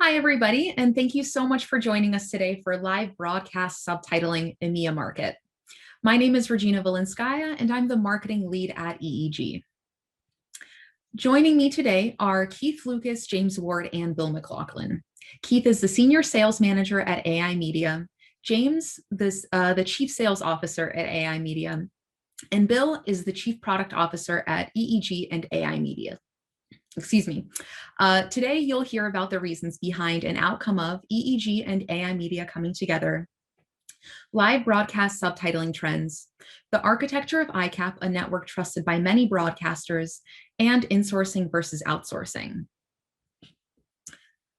Hi, everybody, and thank you so much for joining us today for live broadcast subtitling EMEA market. My name is Regina Valinskaya, and I'm the marketing lead at EEG. Joining me today are Keith Lucas, James Ward, and Bill McLaughlin. Keith is the Senior Sales Manager at AI-Media, James, the Chief Sales Officer at AI-Media, and Bill is the Chief Product Officer at EEG and Ai-Media. Excuse me. Today, you'll hear about the reasons behind an outcome of EEG and Ai-Media coming together, live broadcast subtitling trends, the architecture of iCap, a network trusted by many broadcasters, and insourcing versus outsourcing.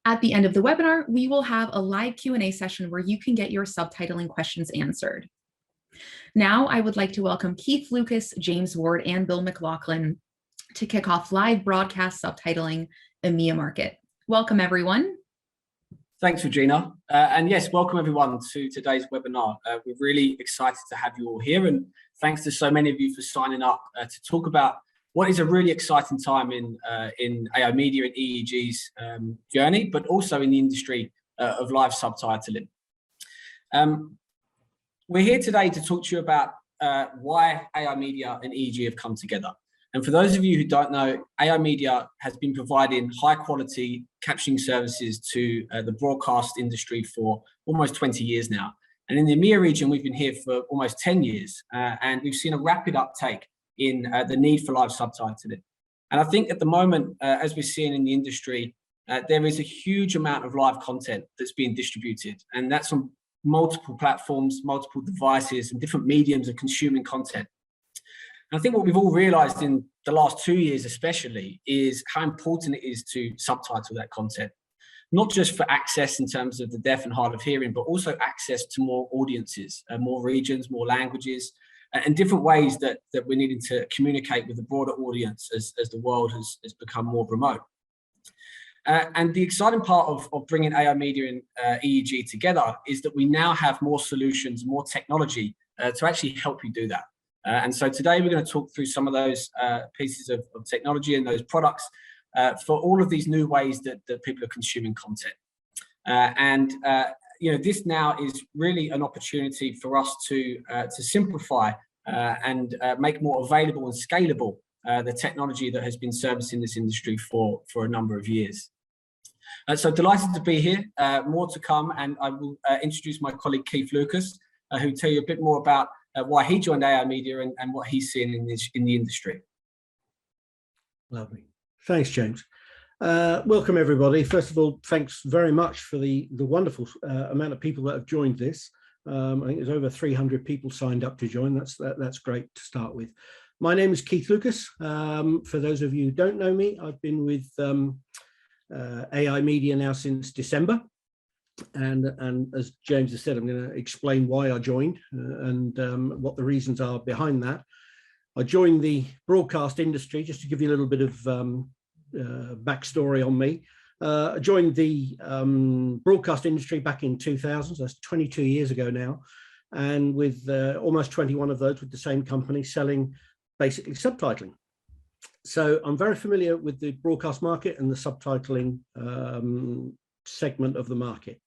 At the end of the webinar, we will have a live Q&A session where you can get your subtitling questions answered. Now, I would like to welcome Keith Lucas, James Ward, and Bill McLaughlin to kick off live broadcast subtitling EMEA market. Welcome, everyone. Thanks, Regina. And yes, welcome everyone to today's webinar. We're really excited to have you all here, and thanks to so many of you for signing up to talk about what is a really exciting time in AI-Media and EEG's journey, but also in the industry of live subtitling. We're here today to talk to you about why AI-Media and EEG have come together. And for those of you who don't know, AI-Media has been providing high quality captioning services to the broadcast industry for almost 20 years now. And in the EMEA region, we've been here for almost 10 years, and we've seen a rapid uptake in the need for live subtitling. And I think at the moment, as we're seeing in the industry, there is a huge amount of live content that's being distributed, and that's on multiple platforms, multiple devices, and different mediums of consuming content. And I think what we've all realized in the last 2 years especially is how important it is to subtitle that content, not just for access in terms of the deaf and hard of hearing, but also access to more audiences, more regions, more languages, and different ways that we're needing to communicate with a broader audience as the world has become more remote. And the exciting part of bringing AI-Media and EEG together is that we now have more solutions, more technology to actually help you do that. And so today we're going to talk through some of those pieces of technology and those products for all of these new ways that people are consuming content. You know, this now is really an opportunity for us to simplify and make more available and scalable the technology that has been servicing this industry for a number of years. So delighted to be here, more to come, and I will introduce my colleague Keith Lucas, who will tell you a bit more about why he joined AI-Media and what he's seeing in the industry. Lovely. Thanks, James. Welcome, everybody. First of all, thanks very much for the wonderful amount of people that have joined this. I think there's over 300 people signed up to join. That's great to start with. My name is Keith Lucas. For those of you who don't know me, I've been with AI-Media now since December. And as James has said, I'm going to explain why I joined and what the reasons are behind that. I joined the broadcast industry, just to give you a little bit of backstory on me. I joined the broadcast industry back in 2000, so that's 22 years ago now, and with almost 21 of those with the same company selling basically subtitling. So I'm very familiar with the broadcast market and the subtitling segment of the market.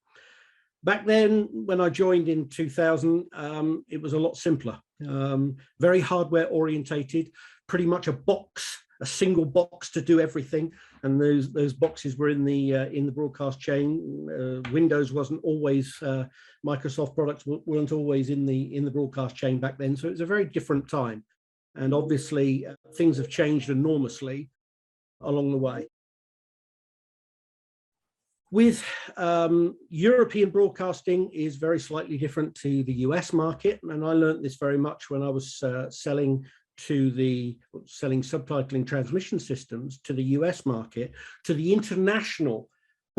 Back then, when I joined in 2000, it was a lot simpler, very hardware orientated, pretty much a single box to do everything. And those boxes were in the broadcast chain. Windows wasn't always, Microsoft products weren't always in the broadcast chain back then. So it was a very different time. And obviously things have changed enormously along the way. With European broadcasting is very slightly different to the US market. And I learned this very much when I was selling subtitling transmission systems to the US market, to the international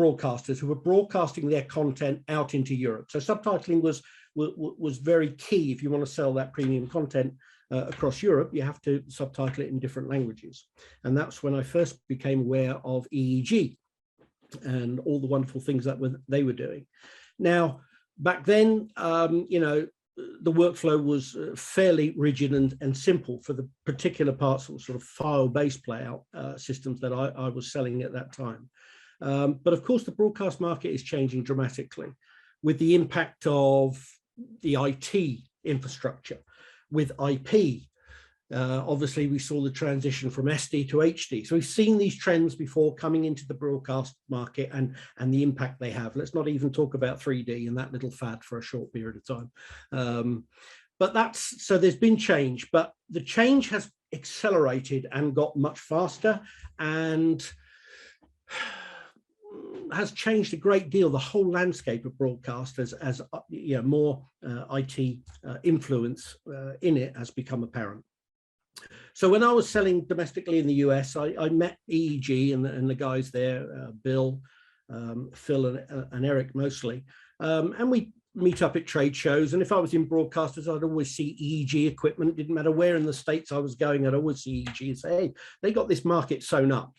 broadcasters who were broadcasting their content out into Europe. So subtitling was very key. If you want to sell that premium content across Europe, you have to subtitle it in different languages. And that's when I first became aware of EEG and all the wonderful things that they were doing. Now, back then, you know, the workflow was fairly rigid and simple for the particular parts of sort of file-based playout systems that I was selling at that time. But of course, the broadcast market is changing dramatically with the impact of the IT infrastructure, with IP. Obviously, we saw the transition from SD to HD. So we've seen these trends before coming into the broadcast market and the impact they have. Let's not even talk about 3D and that little fad for a short period of time. But so there's been change, but the change has accelerated and got much faster and has changed a great deal. The whole landscape of broadcast as more IT influence in it has become apparent. So when I was selling domestically in the US, I met EEG and the guys there, Bill, Phil and Eric mostly, and we meet up at trade shows. And if I was in broadcasters, I'd always see EEG equipment. Didn't matter where in the States I was going, I'd always see EEG and say, hey, they got this market sewn up,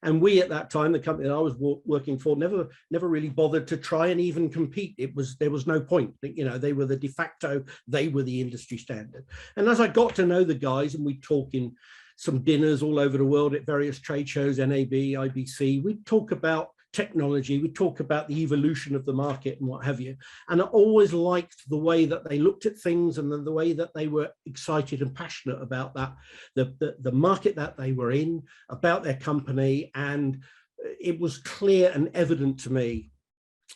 And we at that time, the company that I was working for, never really bothered to try and even compete. There was no point. They were the de facto, they were the industry standard. And as I got to know the guys, and we'd talk in some dinners all over the world at various trade shows, NAB, IBC, we'd talk about technology, we talk about the evolution of the market and what have you. And I always liked the way that they looked at things and the way that they were excited and passionate about that, the market that they were in, about their company. And it was clear and evident to me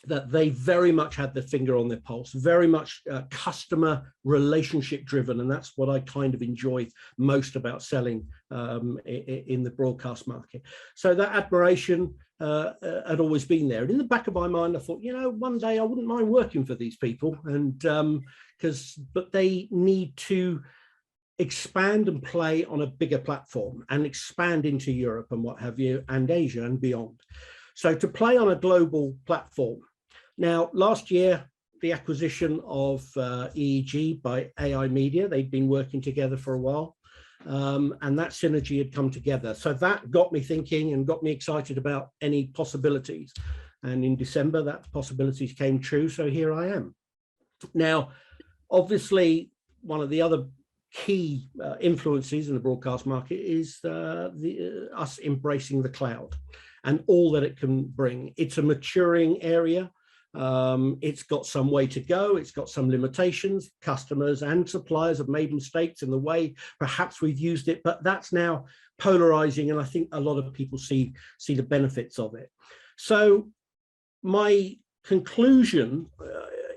that they very much had their finger on their pulse, very much customer relationship driven. And that's what I kind of enjoy most about selling in the broadcast market. So that admiration had always been there. And in the back of my mind, I thought, one day I wouldn't mind working for these people. And but they need to expand and play on a bigger platform and expand into Europe and what have you, and Asia and beyond. So to play on a global platform. Now, last year, the acquisition of EEG by Ai-Media, they'd been working together for a while, and that synergy had come together. So that got me thinking and got me excited about any possibilities. And in December, that possibilities came true. So here I am. Now, obviously, one of the other key influences in the broadcast market is us embracing the cloud and all that it can bring. It's a maturing area. It's got some way to go. It's got some limitations. Customers and suppliers have made mistakes in the way perhaps we've used it, but that's now polarizing. And I think a lot of people see the benefits of it. So my conclusion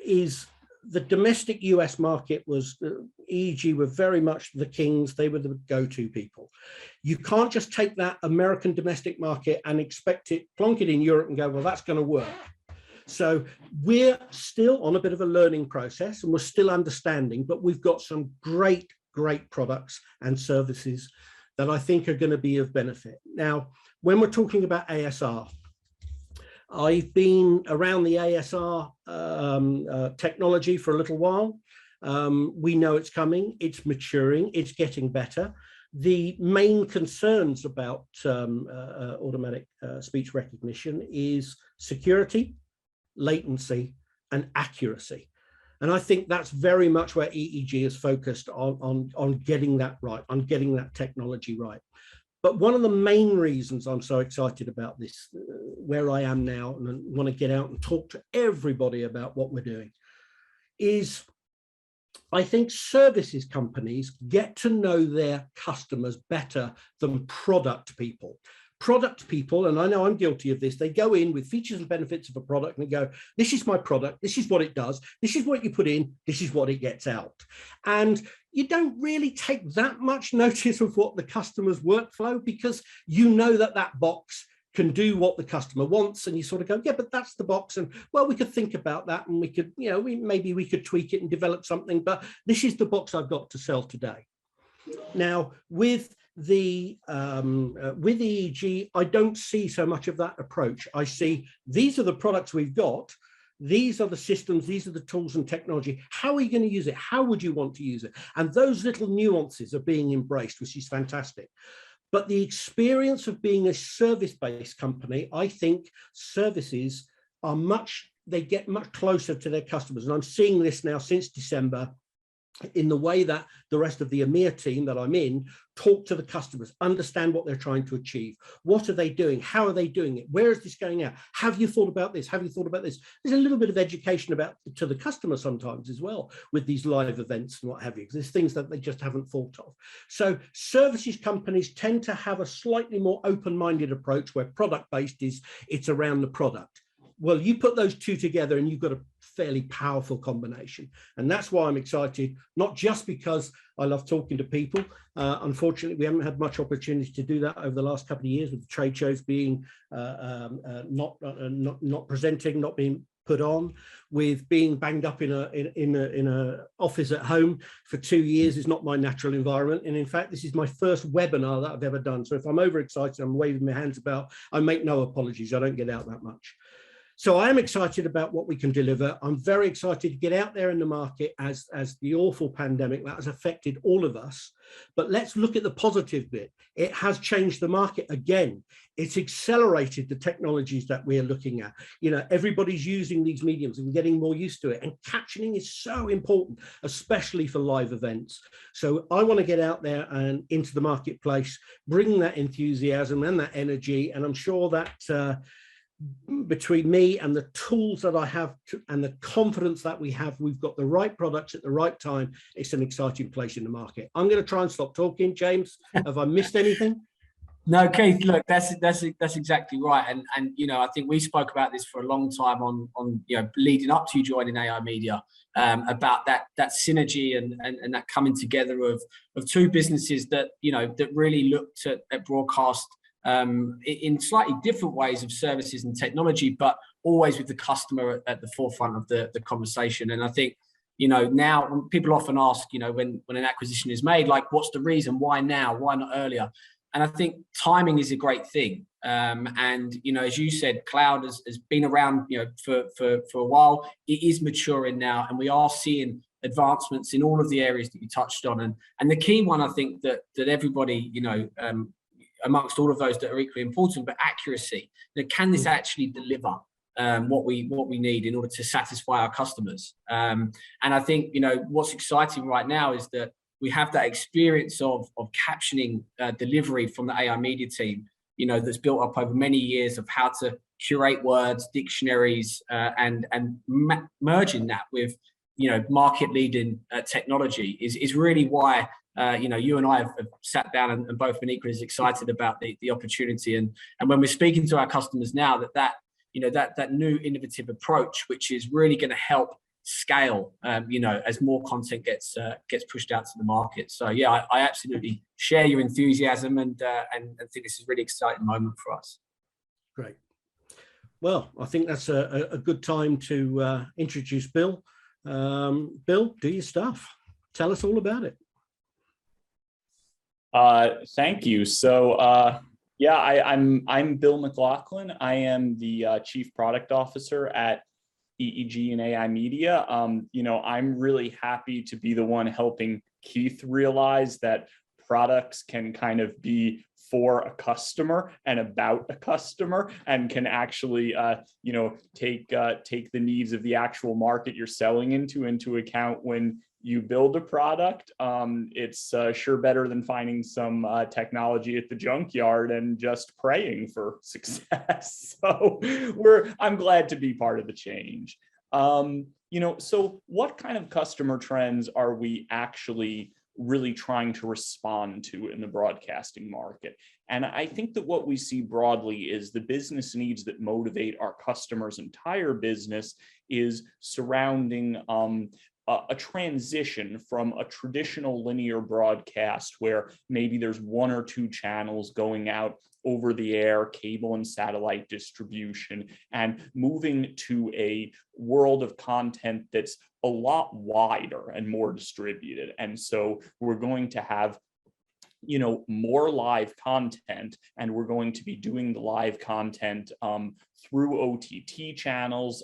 is the domestic US market was, EEG were very much the kings. They were the go-to people. You can't just take that American domestic market and expect it, plonk it in Europe and go, well, that's going to work. So we're still on a bit of a learning process and we're still understanding, but we've got some great products and services that I think are going to be of benefit. Now, when we're talking about ASR, I've been around the ASR technology for a little while. We know it's coming, it's maturing, it's getting better. The main concerns about automatic speech recognition is security, latency, and accuracy. And I think that's very much where EEG is focused on getting that right, on getting that technology right. But one of the main reasons I'm so excited about this, where I am now, and want to get out and talk to everybody about what we're doing, is I think services companies get to know their customers better than product people. Product people, and I know I'm guilty of this, they go in with features and benefits of a product and go, this is my product, this is what it does, this is what you put in, this is what it gets out. And you don't really take that much notice of what the customer's workflow, because you know that that box can do what the customer wants, and you sort of go, yeah, but that's the box, and well, we could think about that, and we could, maybe we could tweak it and develop something, but this is the box I've got to sell today. Now, with EEG, I don't see so much of that approach. I see these are the products we've got, these are the systems, these are the tools and technology. How are you going to use it? How would you want to use it? And those little nuances are being embraced, which is fantastic. But the experience of being a service-based company, I think services are they get much closer to their customers. And I'm seeing this now since December. in the way that the rest of the EMEA team that I'm in talk to the customers, understand what they're trying to achieve. What are they doing? How are they doing it? Where is this going out? Have you thought about this? Have you thought about this? There's a little bit of education about to the customer sometimes as well with these live events and what have you, because there's things that they just haven't thought of. So services companies tend to have a slightly more open-minded approach where product-based is it's around the product. Well, you put those two together and you've got a fairly powerful combination. And that's why I'm excited, not just because I love talking to people. Unfortunately, we haven't had much opportunity to do that over the last couple of years, with the trade shows being not presenting, not being put on, with being banged up in a office at home for 2 years is not my natural environment. And in fact, this is my first webinar that I've ever done. So if I'm overexcited, I'm waving my hands about, I make no apologies. I don't get out that much. So I am excited about what we can deliver. I'm very excited to get out there in the market as the awful pandemic that has affected all of us. But let's look at the positive bit. It has changed the market again. It's accelerated the technologies that we're looking at. You know, everybody's using these mediums and getting more used to it. And captioning is so important, especially for live events. So I want to get out there and into the marketplace, bring that enthusiasm and that energy. And I'm sure that between me and the tools that I have and the confidence that we have, we've got the right products at the right time. It's an exciting place in the market. I'm going to try and stop talking. James, have I missed anything? No, Keith, look, that's exactly right. And you know, I think we spoke about this for a long time on you know, leading up to you joining AI-Media, about that synergy and that coming together of two businesses that, you know, that really looked at broadcast in slightly different ways of services and technology, but always with the customer at the forefront of the conversation. And I think, you know, now when people often ask, you know, when an acquisition is made, like, what's the reason? Why now? Why not earlier? And I think timing is a great thing. And, you know, as you said, cloud has been around, you know, for a while. It is maturing now, and we are seeing advancements in all of the areas that you touched on. And the key one, I think, that everybody, you know, amongst all of those that are equally important, but accuracy. You know, can this actually deliver what we need in order to satisfy our customers? And I think, you know, what's exciting right now is that we have that experience of captioning delivery from the AI-Media team, you know, that's built up over many years of how to curate words, dictionaries, and merging that with, you know, market-leading technology is really why you know, you and I have sat down and both been equally as excited about the opportunity. And when we're speaking to our customers now, that you know, that new innovative approach, which is really going to help scale, you know, as more content gets pushed out to the market. So yeah, I absolutely share your enthusiasm and think this is a really exciting moment for us. Great. Well, I think that's a good time to introduce Bill. Bill, do your stuff. Tell us all about it. Thank you. So yeah, I'm Bill McLaughlin. I am the Chief Product Officer at EEG and Ai-Media. You know, I'm really happy to be the one helping Keith realize that products can kind of be for a customer and about a customer, and can actually, you know, take the needs of the actual market you're selling into account when you build a product. It's sure better than finding some technology at the junkyard and just praying for success. So I'm glad to be part of the change. You know, so what kind of customer trends are we actually really trying to respond to in the broadcasting market? And I think that what we see broadly is the business needs that motivate our customers' entire business is surrounding a transition from a traditional linear broadcast where maybe there's one or two channels going out over the air, cable and satellite distribution, and moving to a world of content that's a lot wider and more distributed. And so we're going to have, you know, more live content, and we're going to be doing the live content through OTT channels.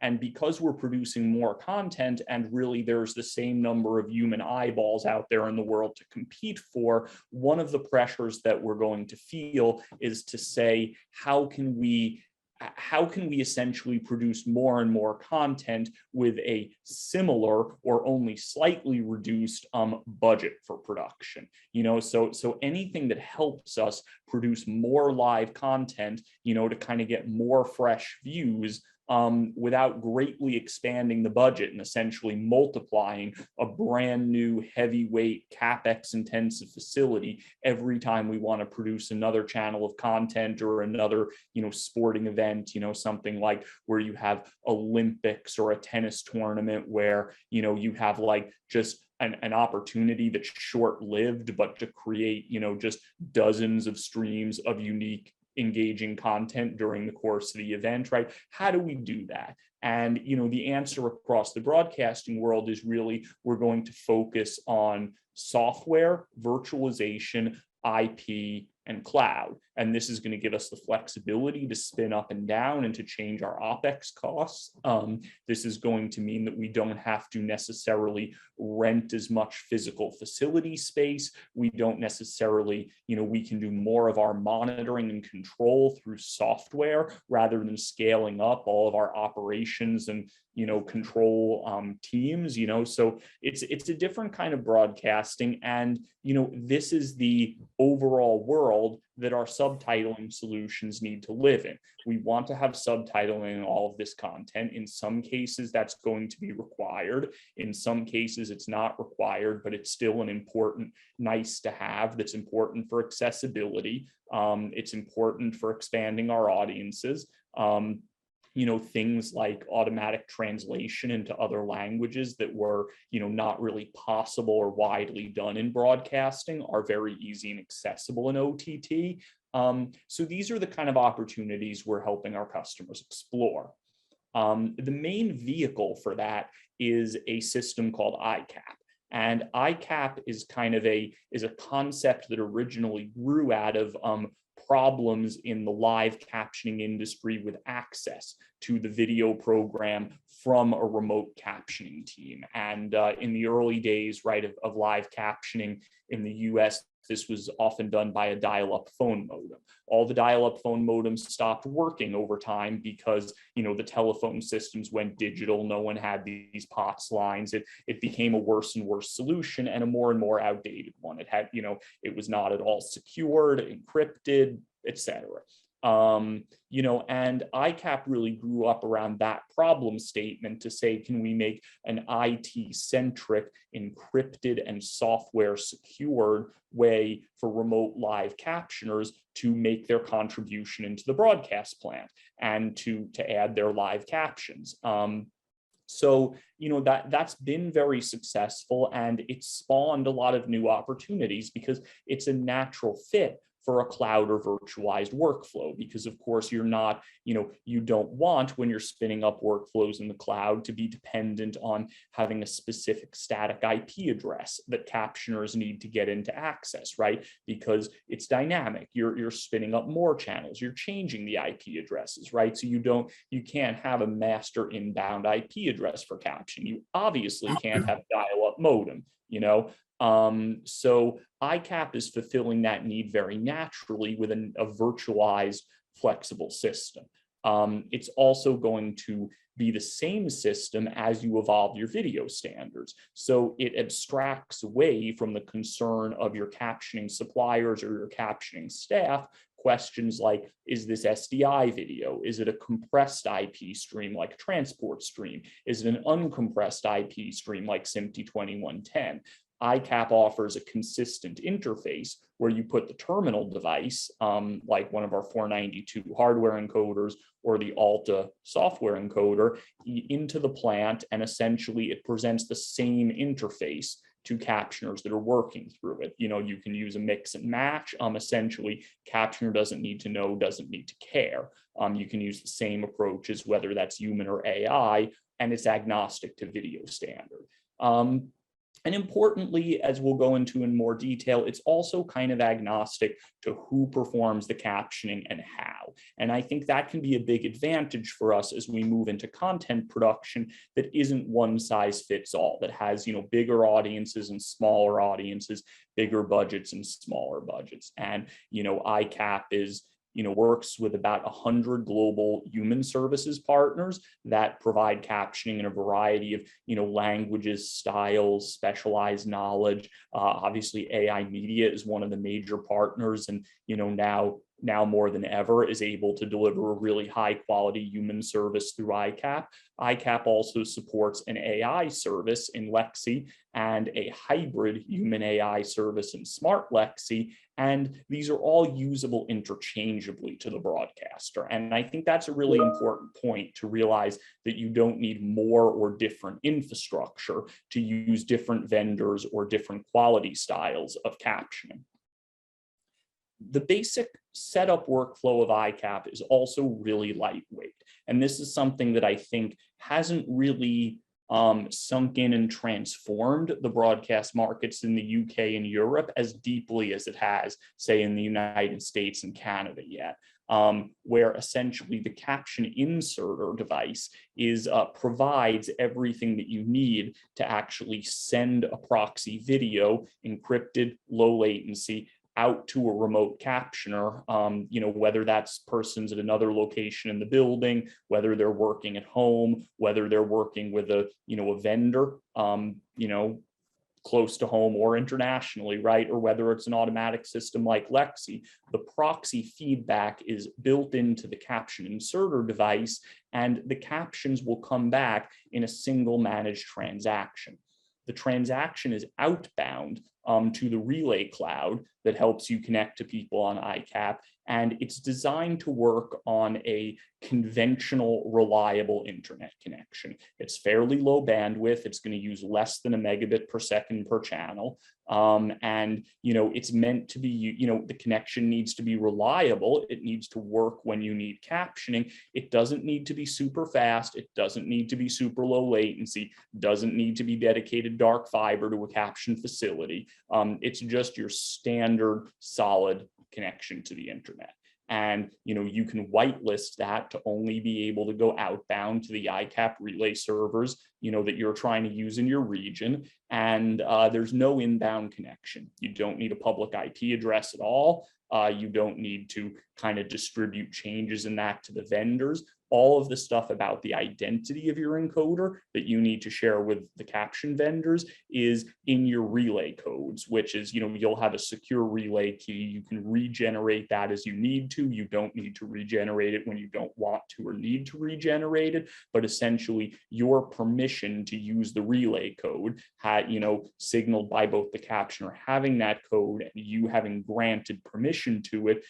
And because we're producing more content, and really there's the same number of human eyeballs out there in the world to compete for, one of the pressures that we're going to feel is to say, how can we how can we essentially produce more and more content with a similar or only slightly reduced budget for production? So anything that helps us produce more live content, to kind of get more fresh views without greatly expanding the budget and essentially multiplying a brand new heavyweight capex intensive facility every time we want to produce another channel of content or another, sporting event, something like where you have Olympics or a tennis tournament where, you have like just an opportunity that's short-lived, but to create, just dozens of streams of unique engaging content during the course of the event, right? How do we do that? And, the answer across the broadcasting world is really, we're going to focus on software, virtualization, IP, and cloud. And this is going to give us the flexibility to spin up and down and to change our OpEx costs. This is going to mean that we don't have to necessarily rent as much physical facility space. We don't necessarily, we can do more of our monitoring and control through software rather than scaling up all of our operations and, control teams, so it's a different kind of broadcasting. And, this is the overall world that our subtitling solutions need to live in. We want to have subtitling in all of this content. In some cases, that's going to be required. In some cases, it's not required, but it's still an important nice to have that's important for accessibility. It's important for expanding our audiences. Things like automatic translation into other languages that were, not really possible or widely done in broadcasting are very easy and accessible in OTT. So these are the kind of opportunities we're helping our customers explore. The main vehicle for that is a system called iCap. And iCap is kind of a concept that originally grew out of problems in the live captioning industry with access to the video program from a remote captioning team. And in the early days, right, of live captioning in the US, this was often done by a dial-up phone modem. All the dial-up phone modems stopped working over time because, the telephone systems went digital. No one had these POTS lines. It became a worse and worse solution and a more and more outdated one. It had, it was not at all secured, encrypted, etc. And iCap really grew up around that problem statement to say, can we make an IT-centric, encrypted, and software secured way for remote live captioners to make their contribution into the broadcast plant and to add their live captions. So, that's been very successful, and it's spawned a lot of new opportunities because it's a natural fit for a cloud or virtualized workflow, because of course you're not, you don't want, when you're spinning up workflows in the cloud, to be dependent on having a specific static IP address that captioners need to get into access, right? Because it's dynamic. You're spinning up more channels, you're changing the IP addresses, right? So you can't have a master inbound IP address for caption. You obviously can't have dial-up modem, so iCap is fulfilling that need very naturally with a virtualized, flexible system. It's also going to be the same system as you evolve your video standards. So it abstracts away from the concern of your captioning suppliers or your captioning staff. Questions like, is this SDI video? Is it a compressed IP stream like a transport stream? Is it an uncompressed IP stream like SMPTE 2110? iCap offers a consistent interface where you put the terminal device, like one of our 492 hardware encoders or the Alta software encoder, into the plant, and essentially it presents the same interface to captioners that are working through it. You can use a mix and match. Essentially, captioner doesn't need to know, doesn't need to care. You can use the same approaches, whether that's human or AI, and it's agnostic to video standard. And importantly, as we'll go into in more detail, it's also kind of agnostic to who performs the captioning and how. And I think that can be a big advantage for us as we move into content production that isn't one size fits all, that has, bigger audiences and smaller audiences, bigger budgets and smaller budgets. And, iCap is works with about 100 global human services partners that provide captioning in a variety of, languages, styles, specialized knowledge. Obviously, AI-Media is one of the major partners, and, now more than ever is able to deliver a really high quality human service through iCap. iCap also supports an AI service in Lexi and a hybrid human AI service in Smart Lexi. And these are all usable interchangeably to the broadcaster. And I think that's a really important point to realize that you don't need more or different infrastructure to use different vendors or different quality styles of captioning. The basic setup workflow of iCap is also really lightweight. And this is something that I think hasn't really sunk in and transformed the broadcast markets in the UK and Europe as deeply as it has, say, in the United States and Canada yet, where essentially the caption inserter device provides everything that you need to actually send a proxy video, encrypted, low latency, out to a remote captioner, whether that's persons at another location in the building, whether they're working at home, whether they're working with a vendor, close to home or internationally, right? Or whether it's an automatic system like Lexi, the proxy feedback is built into the caption inserter device, and the captions will come back in a single managed transaction. The transaction is outbound to the relay cloud that helps you connect to people on iCap, and it's designed to work on a conventional, reliable internet connection. It's fairly low bandwidth. It's going to use less than a megabit per second per channel. And, it's meant to be, the connection needs to be reliable. It needs to work when you need captioning. It doesn't need to be super fast. It doesn't need to be super low latency. Doesn't need to be dedicated dark fiber to a caption facility. It's just your standard solid connection to the internet. And, you can whitelist that to only be able to go outbound to the iCap relay servers, that you're trying to use in your region. And there's no inbound connection. You don't need a public IP address at all. You don't need to kind of distribute changes in that to the vendors. All of the stuff about the identity of your encoder that you need to share with the caption vendors is in your relay codes, which is, you'll have a secure relay key. You can regenerate that as you need to. You don't need to regenerate it when you don't want to or need to regenerate it. But essentially, your permission to use the relay code, signaled by both the captioner having that code and you having granted permission to it,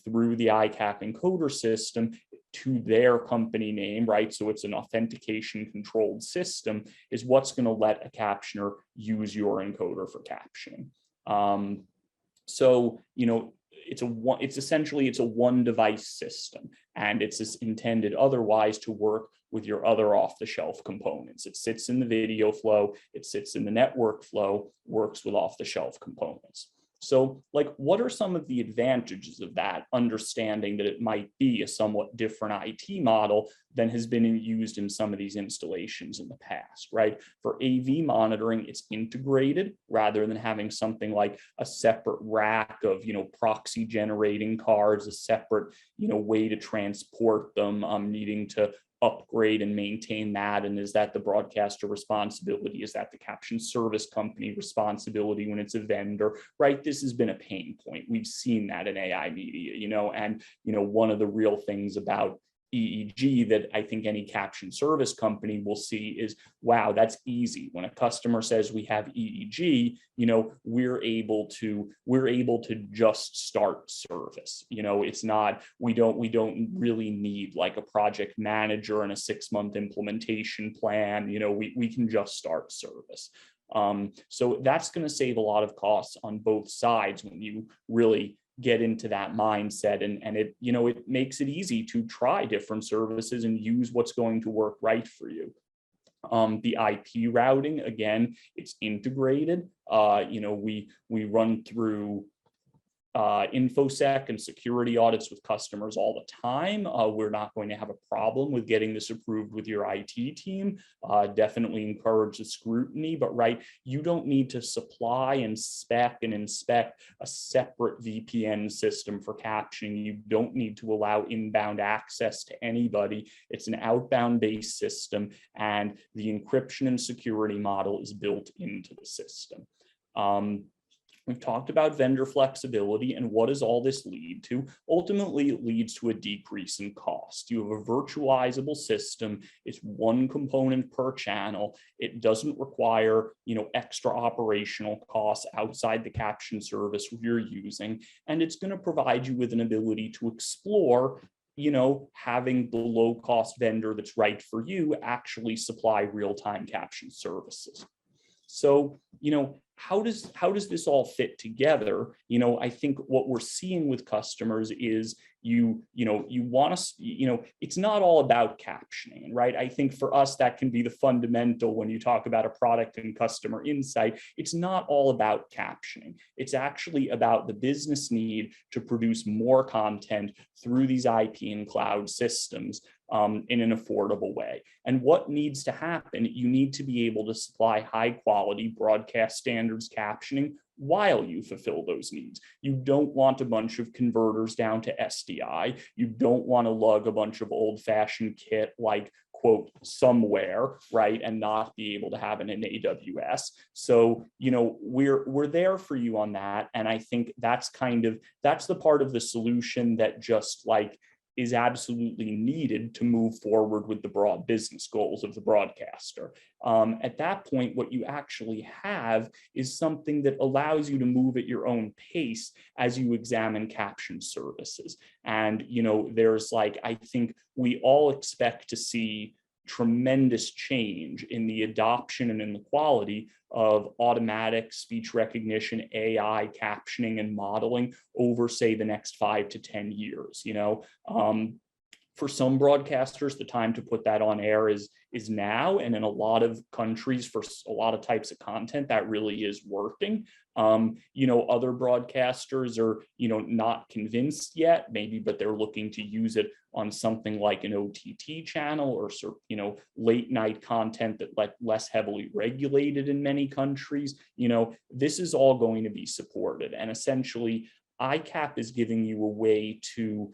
through the iCap encoder system, to their company name, right? So it's an authentication controlled system, is what's going to let a captioner use your encoder for captioning. It's essentially a one device system, and it's intended otherwise to work with your other off-the-shelf components. It sits in the video flow, it sits in the network flow, works with off-the-shelf components. So, what are some of the advantages of that, understanding that it might be a somewhat different IT model than has been used in some of these installations in the past, right? For AV monitoring, it's integrated rather than having something like a separate rack of, proxy generating cards, a separate, way to transport them, needing to upgrade and maintain that. And is that the broadcaster responsibility? Is that the caption service company responsibility when it's a vendor, right? This has been a pain point. We've seen that in AI-Media, and, one of the real things about EEG that I think any caption service company will see is, wow, that's easy. When a customer says we have EEG, we're able to just start service. It's not, we don't really need like a project manager and a 6-month implementation plan. We can just start service. So that's going to save a lot of costs on both sides when you really get into that mindset, and it makes it easy to try different services and use what's going to work right for you. The IP routing, again, it's integrated. We run through infosec and security audits with customers all the time. We're not going to have a problem with getting this approved with your IT team. Definitely encourage the scrutiny, but right, you don't need to supply and spec and inspect a separate VPN system for captioning. You don't need to allow inbound access to anybody. It's an outbound based system, and the encryption and security model is built into the system. We've talked about vendor flexibility, and what does all this lead to? Ultimately, it leads to a decrease in cost. You have a virtualizable system. It's one component per channel. It doesn't require, extra operational costs outside the caption service you're using, and it's going to provide you with an ability to explore having the low-cost vendor that's right for you actually supply real-time caption services. So, how does this all fit together? I think what we're seeing with customers is you want to, it's not all about captioning, right? I think for us, that can be the fundamental when you talk about a product and customer insight. It's not all about captioning. It's actually about the business need to produce more content through these IP and cloud systems in an affordable way. And what needs to happen? You need to be able to supply high quality broadcast standards captioning while you fulfill those needs. You don't want a bunch of converters down to SDI. You don't want to lug a bunch of old-fashioned kit like quote somewhere, right, and not be able to have it in AWS. So, we're there for you on that. And I think that's the part of the solution that just is absolutely needed to move forward with the broad business goals of the broadcaster. At that point, what you actually have is something that allows you to move at your own pace as you examine caption services. And, there's I think we all expect to see tremendous change in the adoption and in the quality of automatic speech recognition, AI captioning and modeling over, say, the next 5 to 10 years. For some broadcasters, the time to put that on air is now, and in a lot of countries, for a lot of types of content, that really is working. Other broadcasters are, not convinced yet, maybe, but they're looking to use it on something like an OTT channel or, late night content that less heavily regulated in many countries. This is all going to be supported, and essentially, iCap is giving you a way to,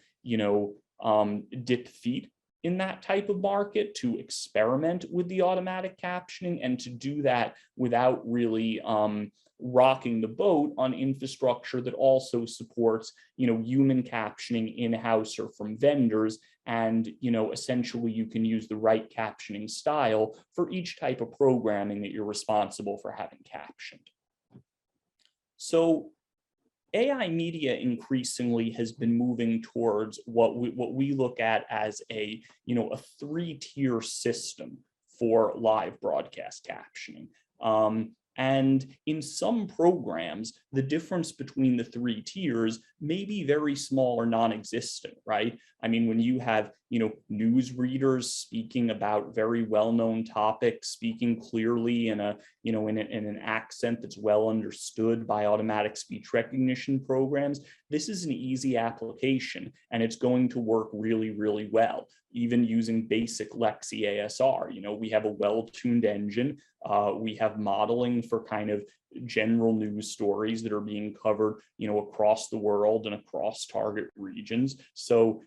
dip feet in that type of market, to experiment with the automatic captioning, and to do that without really rocking the boat on infrastructure that also supports, human captioning in-house or from vendors. And, essentially you can use the right captioning style for each type of programming that you're responsible for having captioned. So AI media increasingly has been moving towards what we look at as a 3-tier system for live broadcast captioning. And in some programs, the difference between the 3 tiers may be very small or non-existent, right? I mean, when you have, news readers speaking about very well-known topics, speaking clearly in in an accent that's well understood by automatic speech recognition programs, this is an easy application, and it's going to work really, really well, even using basic Lexi ASR. We have a well-tuned engine. We have modeling for kind of general news stories that are being covered, across the world and across target regions. So,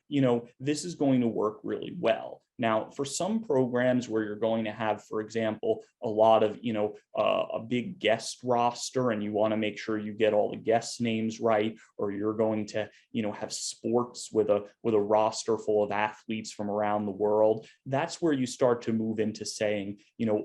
this is going to work really well. Now, for some programs where you're going to have, for example, a lot of, a big guest roster, and you want to make sure you get all the guest names right, or you're going to, have sports with a roster full of athletes from around the world, that's where you start to move into saying,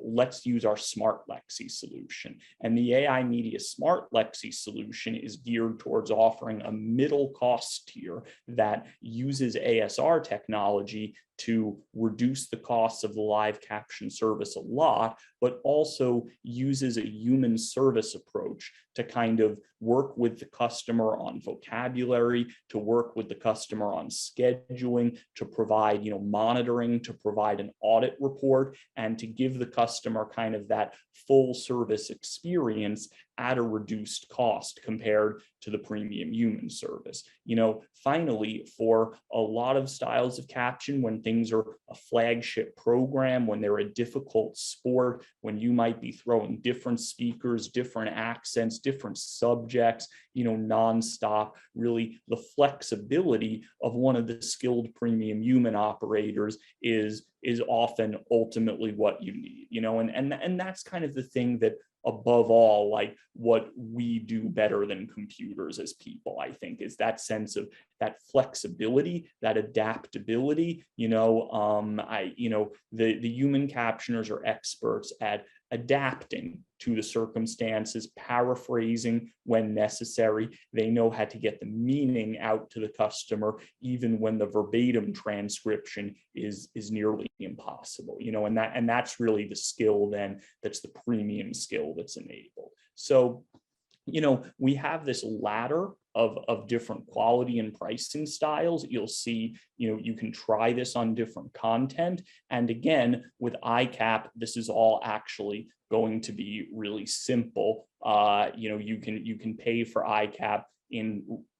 let's use our Smart Lexi solution. And the AI Media Smart Lexi solution is geared towards offering a middle cost tier that uses ASR technology to reduce the costs of the live caption service a lot, but also uses a human service approach to kind of work with the customer on vocabulary, to work with the customer on scheduling, to provide, monitoring, to provide an audit report, and to give the customer kind of that full service experience at a reduced cost compared to the premium human service. Finally, for a lot of styles of caption, when things are a flagship program, when they're a difficult sport, when you might be throwing different speakers, different accents, different subjects, nonstop, really the flexibility of one of the skilled premium human operators is often ultimately what you need, and that's kind of the thing that above all, like what we do better than computers as people, I think, is that sense of that flexibility, that adaptability. The human captioners are experts at adapting to the circumstances, paraphrasing when necessary. They know how to get the meaning out to the customer, even when the verbatim transcription is nearly impossible, and that's really the skill then, that's the premium skill that's enabled. So, we have this ladder of different quality and pricing styles. You'll see, you can try this on different content. And again, with iCap, this is all actually going to be really simple. You can pay for iCap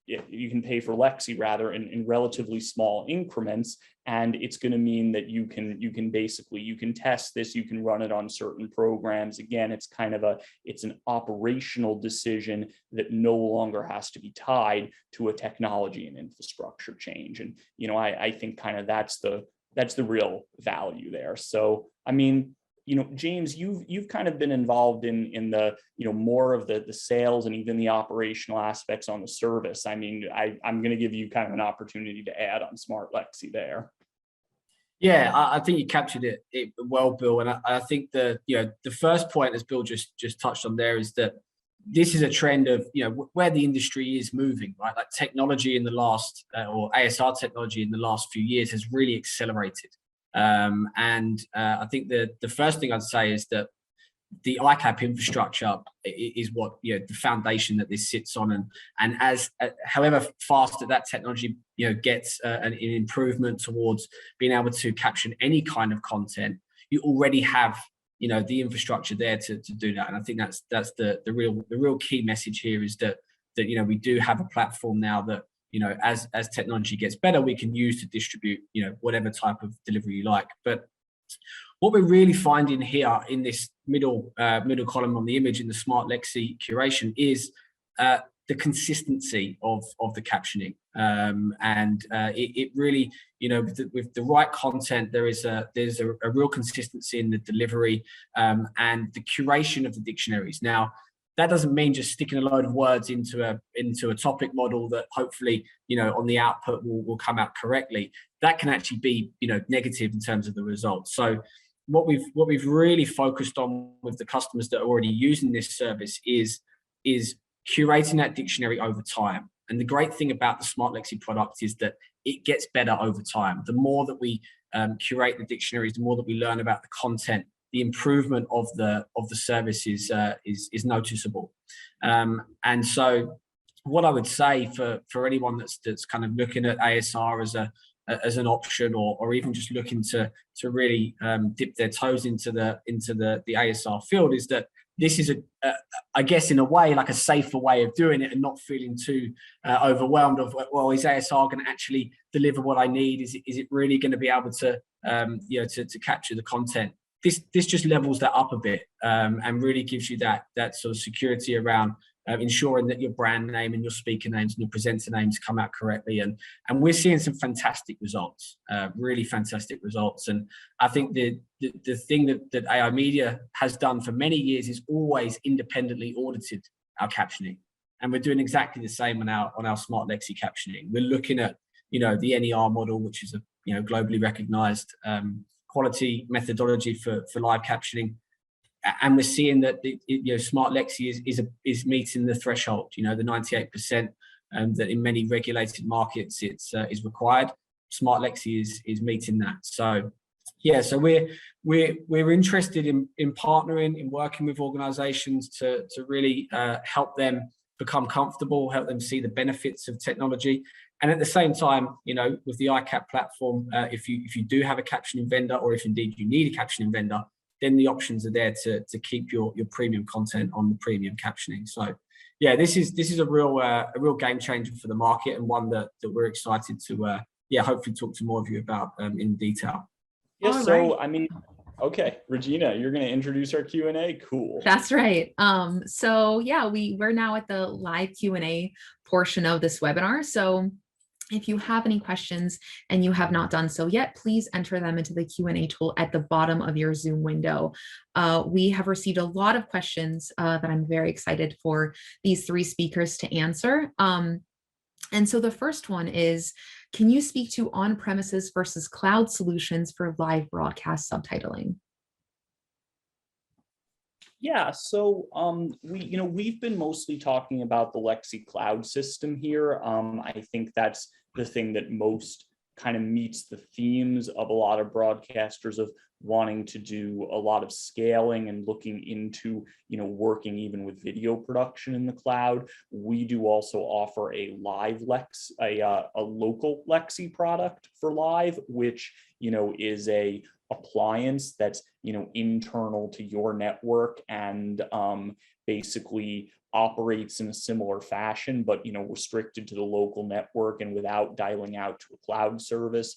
you can pay for Lexi rather in relatively small increments, and it's going to mean that you can test this, you can run it on certain programs. Again, it's an operational decision that no longer has to be tied to a technology and infrastructure change. And I think that's the real value there. So James, you've kind of been involved in the more of the sales and even the operational aspects on the service. I'm going to give you kind of an opportunity to add on Smart Lexi there. Yeah, I think you captured it well, Bill. And I think the first point, as Bill just touched on there, is that this is a trend of where the industry is moving, right? Like technology in the last or ASR technology in the last few years has really accelerated. I think the first thing I'd say is that the iCap infrastructure is what the foundation that this sits on, and as however fast that technology gets an improvement towards being able to caption any kind of content, you already have the infrastructure there to do that. And I think that's the real key message here, is that we do have a platform now that as technology gets better, we can use to distribute, whatever type of delivery you like. But what we're really finding here in this middle column on the image in the Smart Lexi curation is the consistency of the captioning. It really, with the right content, there's a real consistency in the delivery and the curation of the dictionaries. Now, that doesn't mean just sticking a load of words into a topic model that hopefully, on the output will come out correctly. That can actually be, negative in terms of the results. So what we've really focused on with the customers that are already using this service is curating that dictionary over time. And the great thing about the Smart Lexi product is that it gets better over time. The more that we curate the dictionaries, the more that we learn about the content, the improvement of the service is noticeable. And so what I would say for anyone that's kind of looking at ASR as an option, or even just looking to really dip their toes into the ASR field, is that this is I guess in a way, like a safer way of doing it and not feeling too overwhelmed of, well, is ASR going to actually deliver what I need? Is it really going to be able to to capture the content? This just levels that up a bit and really gives you that sort of security around ensuring that your brand name and your speaker names and your presenter names come out correctly. And we're seeing some fantastic results, really fantastic results. And I think the thing that AI-Media has done for many years is always independently audited our captioning. And we're doing exactly the same on our Smart Lexi captioning. We're looking at, the NER model, which is a globally recognized quality methodology for live captioning, and we're seeing that Smart Lexi is meeting the threshold. The 98% that in many regulated markets is required. Smart Lexi is meeting that. So yeah, so we're interested in partnering, in working with organisations to really help them become comfortable, help them see the benefits of technology. And at the same time, with the iCap platform, if you do have a captioning vendor, or if indeed you need a captioning vendor, then the options are there to keep your premium content on the premium captioning. So yeah, this is a real game changer for the market, and one that we're excited to hopefully talk to more of you about in detail. Yeah, All so right. I mean, okay, Regina, you're going to introduce our Q&A. Cool. That's right. So yeah, we're now at the live Q&A portion of this webinar. So if you have any questions and you have not done so yet, please enter them into the Q&A tool at the bottom of your Zoom window. We have received a lot of questions that I'm very excited for these three speakers to answer. And so the first one is, can you speak to on-premises versus cloud solutions for live broadcast subtitling? Yeah, so we've been mostly talking about the Lexi cloud system here. I think that's the thing that most kind of meets the themes of a lot of broadcasters of wanting to do a lot of scaling and looking into, working even with video production in the cloud. We do also offer a live a local Lexi product for live, which, is a appliance that's, internal to your network and basically operates in a similar fashion, but, restricted to the local network and without dialing out to a cloud service.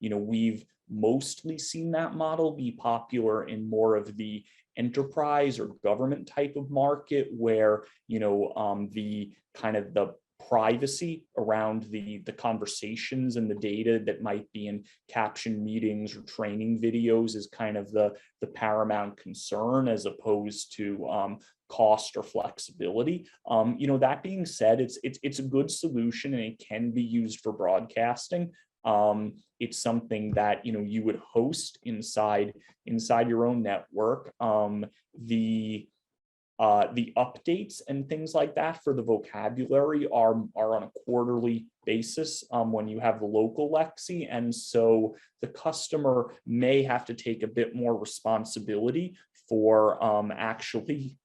We've mostly seen that model be popular in more of the enterprise or government type of market where, the kind of the privacy around the conversations and the data that might be in caption meetings or training videos is kind of the paramount concern, as opposed to cost or flexibility. That being said, it's a good solution and it can be used for broadcasting. It's something that you would host inside your own network. The updates and things like that for the vocabulary are on a quarterly basis when you have the local Lexi. And so the customer may have to take a bit more responsibility for actually,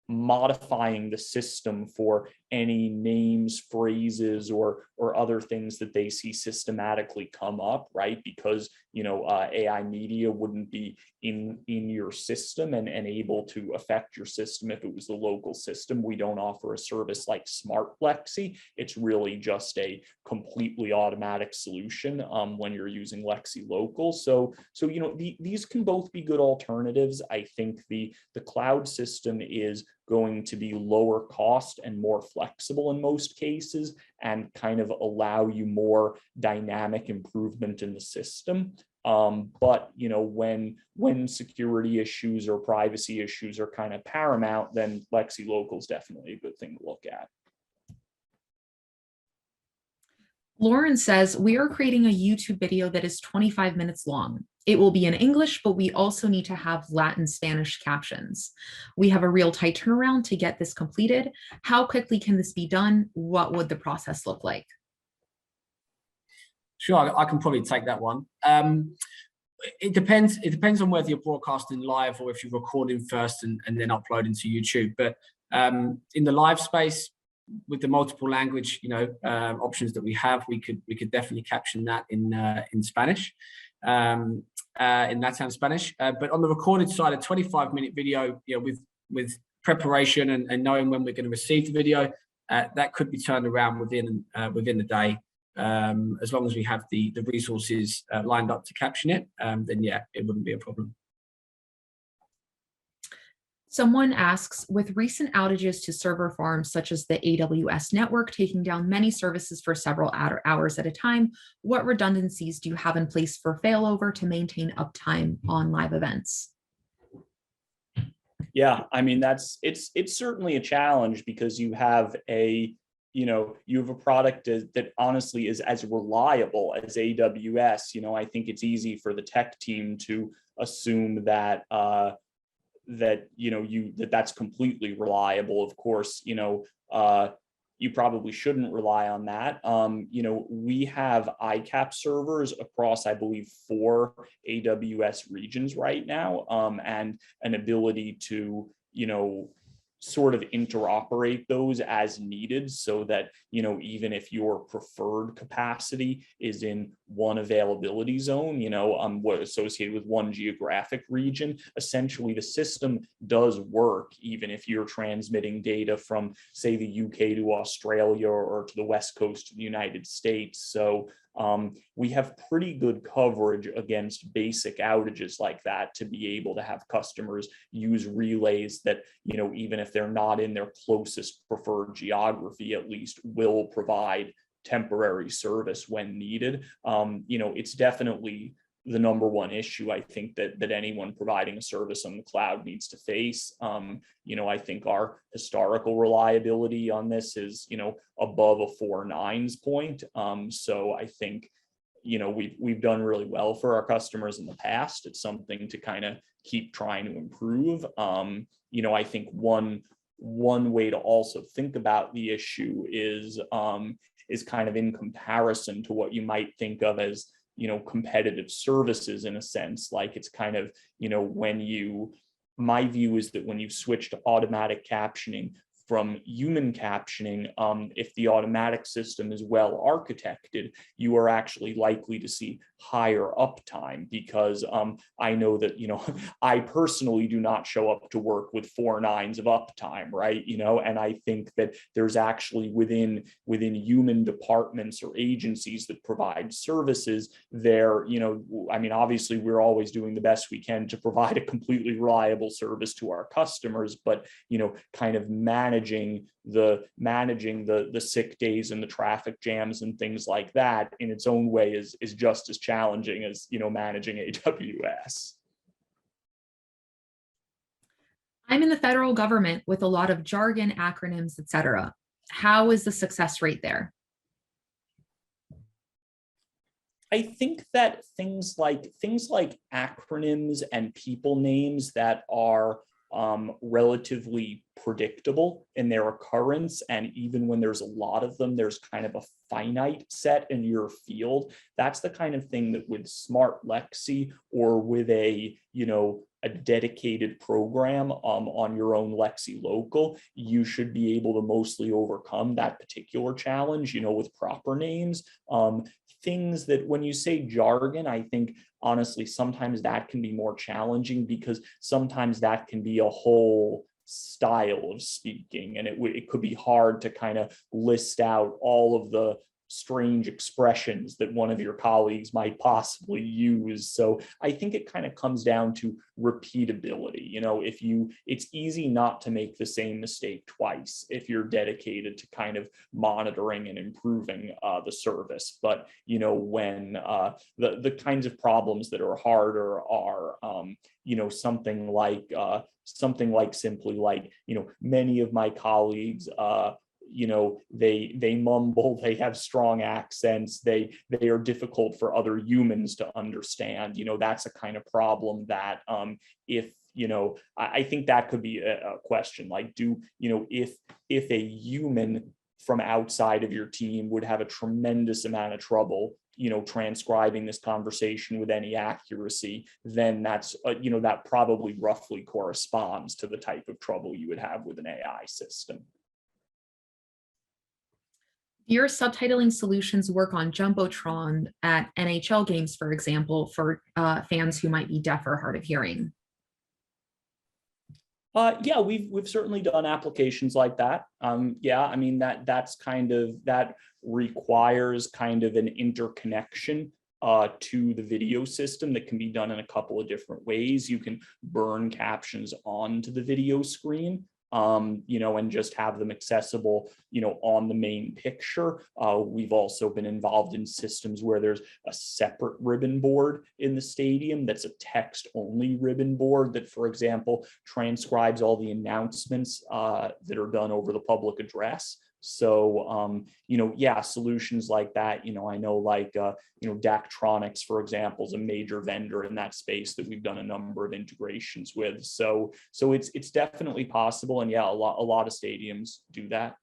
modifying the system for any names, phrases, or other things that they see systematically come up, right? Because AI media wouldn't be in your system and able to affect your system if it was the local system. We don't offer a service like Smart Lexi. It's really just a completely automatic solution when you're using Lexi Local. So these can both be good alternatives. I think the cloud system is going to be lower cost and more flexible in most cases, and kind of allow you more dynamic improvement in the system. But when security issues or privacy issues are kind of paramount, then Lexi Local is definitely a good thing to look at. Lauren says, we are creating a YouTube video that is 25 minutes long. It will be in English, but we also need to have Latin Spanish captions. We have a real tight turnaround to get this completed. How quickly can this be done? What would the process look like? Sure, I can probably take that one. It depends on whether you're broadcasting live or if you're recording first and then uploading to YouTube. But in the live space, with the multiple language options that we have, we could definitely caption that in Spanish, in Latin Spanish. But on the recorded side, a 25-minute video, with preparation and knowing when we're going to receive the video, that could be turned around within the day, as long as we have the resources lined up to caption it. Then yeah, it wouldn't be a problem. Someone asks, with recent outages to server farms such as the AWS network taking down many services for several hours at a time, what redundancies do you have in place for failover to maintain uptime on live events? Yeah, I mean, it's certainly a challenge, because you have a product that honestly is as reliable as AWS. I think it's easy for the tech team to assume that that's completely reliable. Of course, you probably shouldn't rely on that. We have iCap servers across, I believe, 4 AWS regions right now, and an ability to, sort of interoperate those as needed, so that, even if your preferred capacity is in one availability zone, what associated with one geographic region. Essentially, the system does work even if you're transmitting data from, say, the UK to Australia or to the West Coast of the United States. So we have pretty good coverage against basic outages like that to be able to have customers use relays that, even if they're not in their closest preferred geography, at least will provide temporary service when needed. It's definitely the number one issue I think that anyone providing a service on the cloud needs to face. I think our historical reliability on this is, above a 4 nines point. So I think, we've done really well for our customers in the past. It's something to kind of keep trying to improve. I think one way to also think about the issue is kind of in comparison to what you might think of as, competitive services in a sense. Like it's kind of, my view is that when you switch to automatic captioning from human captioning, if the automatic system is well architected, you are actually likely to see higher uptime because I know that, I personally do not show up to work with 4 nines of uptime, right? And I think that there's actually within human departments or agencies that provide services there, obviously we're always doing the best we can to provide a completely reliable service to our customers, but, kind of managing the sick days and the traffic jams and things like that in its own way is just as challenging as managing AWS. I'm in the federal government with a lot of jargon, acronyms, etc. How is the success rate there? I think that things like acronyms and people names that are relatively predictable in their occurrence, and even when there's a lot of them, there's kind of a finite set in your field. That's the kind of thing that with smart Lexi or with a dedicated program on your own Lexi local, you should be able to mostly overcome that particular challenge, with proper names. Things that when you say jargon, I think honestly, sometimes that can be more challenging because sometimes that can be a whole style of speaking, and it could be hard to kind of list out all of the strange expressions that one of your colleagues might possibly use. So I think it kind of comes down to repeatability. It's easy not to make the same mistake twice if you're dedicated to kind of monitoring and improving the service. But when the kinds of problems that are harder are something like simply like many of my colleagues they mumble, they have strong accents, they are difficult for other humans to understand. That's a kind of problem that if I think that could be a question like, if a human from outside of your team would have a tremendous amount of trouble transcribing this conversation with any accuracy, then that's that probably roughly corresponds to the type of trouble you would have with an AI system. Your subtitling solutions work on Jumbotron at NHL games, for example, for fans who might be deaf or hard of hearing. Yeah, we've certainly done applications like that. That requires kind of an interconnection to the video system that can be done in a couple of different ways. You can burn captions onto the video screen, and just have them accessible, on the main picture. We've also been involved in systems where there's a separate ribbon board in the stadium that's a text-only ribbon board that, for example, transcribes all the announcements that are done over the public address. So, solutions like that, I know like, Daktronics, for example, is a major vendor in that space that we've done a number of integrations with. So it's definitely possible. And yeah, a lot of stadiums do that.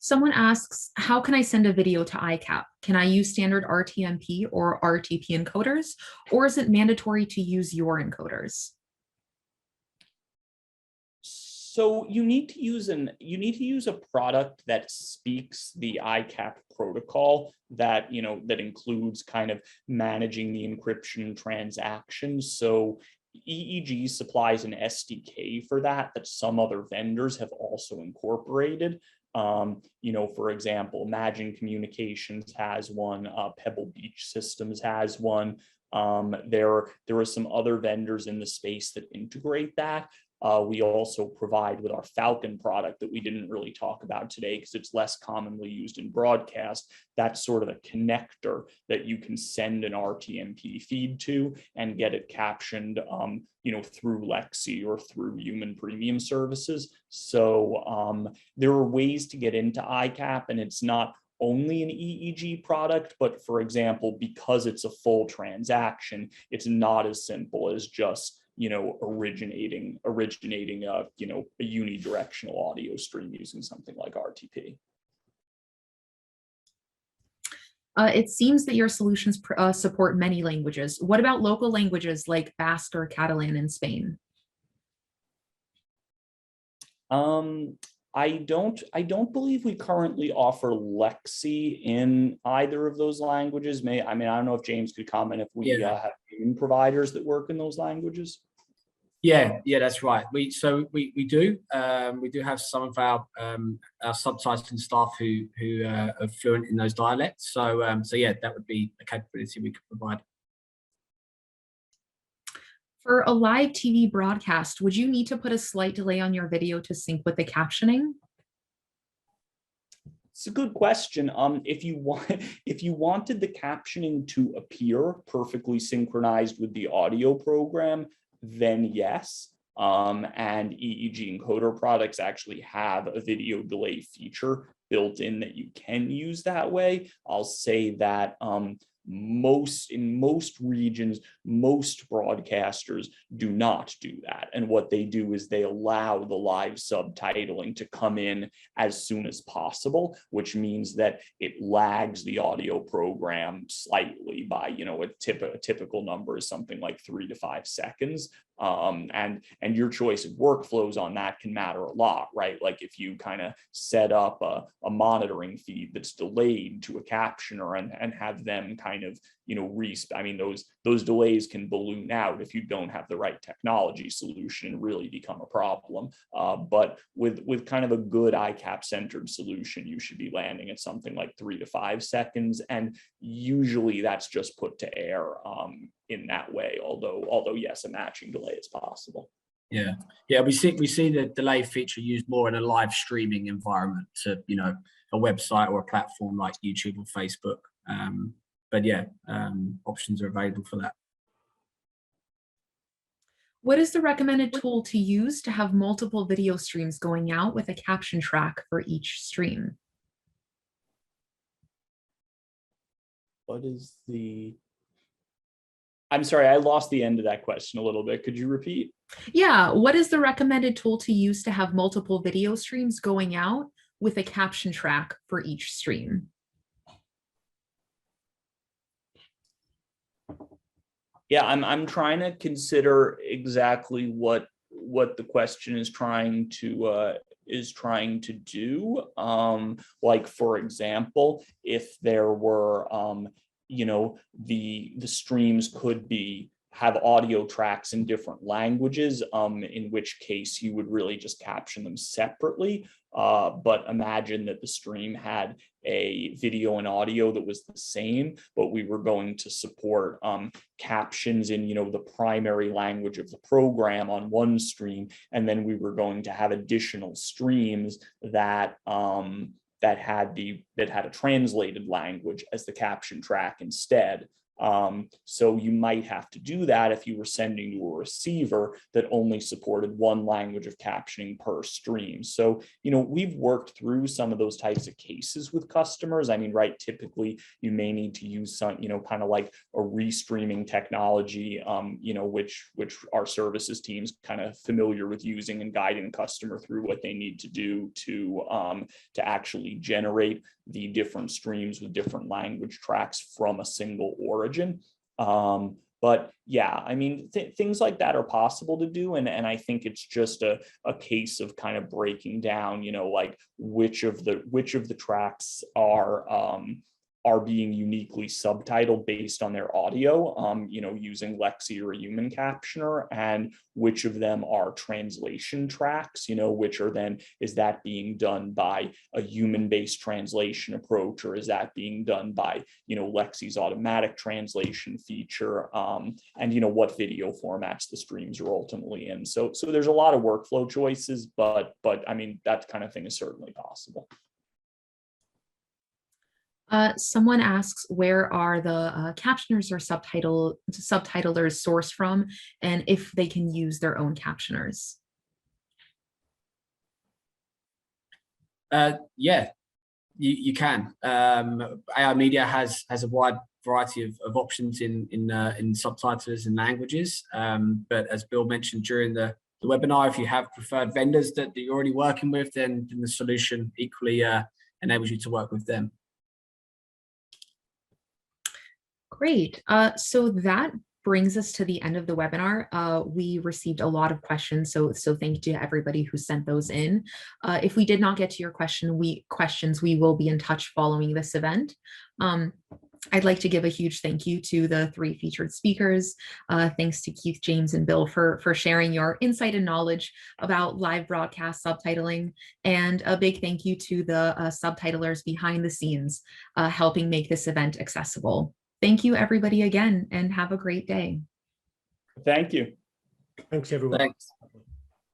Someone asks, how can I send a video to iCap? Can I use standard RTMP or RTP encoders, or is it mandatory to use your encoders? So you need to use a product that speaks the iCap protocol that, that includes kind of managing the encryption transactions. So EEG supplies an SDK for that some other vendors have also incorporated. For example, Imagine Communications has one, Pebble Beach Systems has one. There are some other vendors in the space that integrate that. We also provide with our Falcon product that we didn't really talk about today because it's less commonly used in broadcast. That's sort of a connector that you can send an RTMP feed to and get it captioned, through Lexi or through human premium services. So there are ways to get into iCap, and it's not only an EEG product, but for example, because it's a full transaction, it's not as simple as just originating a unidirectional audio stream using something like RTP. It seems that your solutions support many languages. What about local languages like Basque or Catalan in Spain? I don't believe we currently offer Lexi in either of those languages. I don't know if James could comment if we have providers that work in those languages. Yeah, that's right. We do have some of our subtitling staff who are fluent in those dialects. So yeah, that would be a capability we could provide. For a live TV broadcast, would you need to put a slight delay on your video to sync with the captioning? It's a good question. If you wanted the captioning to appear perfectly synchronized with the audio program, then yes. And EEG encoder products actually have a video delay feature built in that you can use that way. I'll say that in most regions, most broadcasters do not do that. And what they do is they allow the live subtitling to come in as soon as possible, which means that it lags the audio program slightly by, a typical number is something like 3 to 5 seconds. And your choice of workflows on that can matter a lot, right? Like if you kind of set up a monitoring feed that's delayed to a captioner and have them kind of, those delays can balloon out if you don't have the right technology solution and really become a problem. But with kind of a good iCap centered solution, you should be landing at something like 3 to 5 seconds. And usually that's just put to air in that way, although yes, a matching delay is possible. Yeah, we see the delay feature used more in a live streaming environment to a website or a platform like YouTube or Facebook. But yeah, options are available for that. What is the recommended tool to use to have multiple video streams going out with a caption track for each stream? I'm sorry, I lost the end of that question a little bit. Could you repeat? Yeah, what is the recommended tool to use to have multiple video streams going out with a caption track for each stream? Yeah, I'm trying to consider exactly what the question is trying to do. Like for example, if there were the streams could have audio tracks in different languages, in which case you would really just caption them separately. But imagine that the stream had a video and audio that was the same, but we were going to support captions in the primary language of the program on one stream, and then we were going to have additional streams that had a translated language as the caption track instead. So you might have to do that if you were sending to a receiver that only supported one language of captioning per stream. So, we've worked through some of those types of cases with customers. Right, typically you may need to use some, kind of like a restreaming technology, which our services teams kind of familiar with using and guiding the customer through what they need to do to actually generate the different streams with different language tracks from a single origin. But yeah, I mean, things like that are possible to do. And I think it's just a case of kind of breaking down, you know, like which of the tracks are being uniquely subtitled based on their audio, you know, using Lexi or a human captioner, and which of them are translation tracks, you know, which are then, is that being done by a human-based translation approach, or is that being done by, you know, Lexi's automatic translation feature, and, you know, what video formats the streams are ultimately in. So there's a lot of workflow choices, but I mean, that kind of thing is certainly possible. Someone asks, where are the captioners or subtitlers sourced from, and if they can use their own captioners? Yeah, you can. AI-Media has a wide variety of options in subtitles and languages. But as Bill mentioned during the webinar, if you have preferred vendors that you're already working with, then the solution equally enables you to work with them. Great. So that brings us to the end of the webinar. We received a lot of questions, so thank you to everybody who sent those in. If we did not get to your questions, we will be in touch following this event. I'd like to give a huge thank you to the 3 featured speakers. Thanks to Keith, James, and Bill for sharing your insight and knowledge about live broadcast subtitling. And a big thank you to the subtitlers behind the scenes, helping make this event accessible. Thank you, everybody, again, and have a great day. Thank you. Thanks, everyone. Thanks.